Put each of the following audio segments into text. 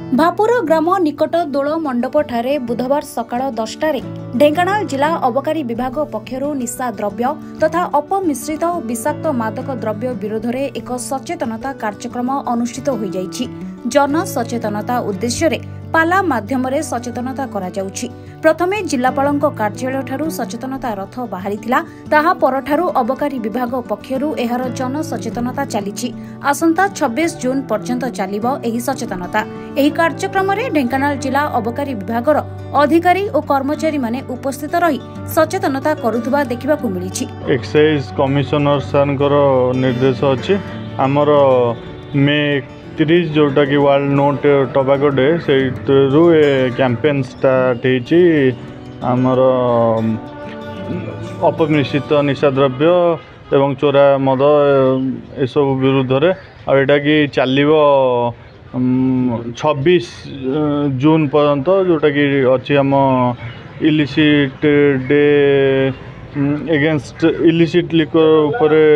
भापुर ग्राम निकट दोल मंडप ठारे बुधवार सकाळ 10टारे ढेंकानाल जिला अबकारी विभाग पक्षरु निशा द्रव्य तथा अपमिश्रित विषाक्त मादक द्रव्य विरोध में एक सचेतनता कार्यक्रम अनुष्ठित हो जाइछि। जन सचेतनता उद्देश्य रे पाला माध्यम रे सचेतनता करा जाउछि। प्रथमे जिलापालक कार्यालय ठारू सचेतनता रथ बाहरिथिला, ताहा परठारू अबकारी विभाग पक्षरु एहार जन सचेतनता चलीछि। आसंता 26 जून पर्यंत चलिबो एही सचेतनता। एही कार्यक्रम रे ढेंकानाल जिला अबकारी विभागर अधिकारी और कर्मचारी माने उपस्थित रही सचेतनता करुथबा देखिबाकू मिलिछि। एक्साइज कमिशनर सरकर निर्देश अछि। हमर मे 30 जोटा कि वर्ल्ड नोट टोबैको डे से कैंपेन स्टार्ट होइछि। हमर अपमिश्रित निशा द्रव्य एवं चोरा मद ए सब विरुद्ध रे और एटा कि चलिबो 26 जून पर्यंत जोटा कि अछि हम illicit day against illicit liquor उपरे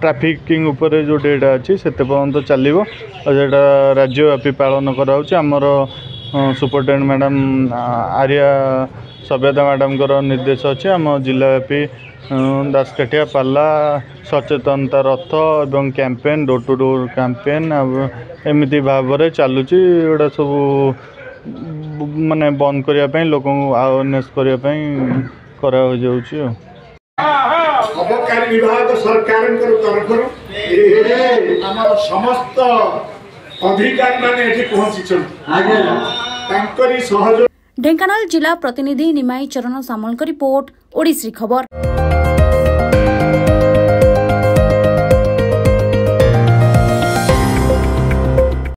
ट्रैफिकिंग उपरे जो डेटा अच्छी से पर्यंत चलो और जेटा राज्यव्यापी पालन कराऊँच। आमर सुपरिटेडेंट मैडम आर्या सभ्यता मैडम निर्देश अच्छे। आम जिलाव्यापी दासकाठिया पाला सचेतनता रथ एवं campaign door to door campaign एमती भाव में चलुची। एटा सब माने बंद करने लोक अवेयरनेस करने करा जाउची। अबकारी विभाग सरकार तरफ समस्त अधिकारी माने पहुंची ढेंकानाल जिला प्रतिनिधि निमाई चरण सामल रिपोर्ट ओडिसी खबर।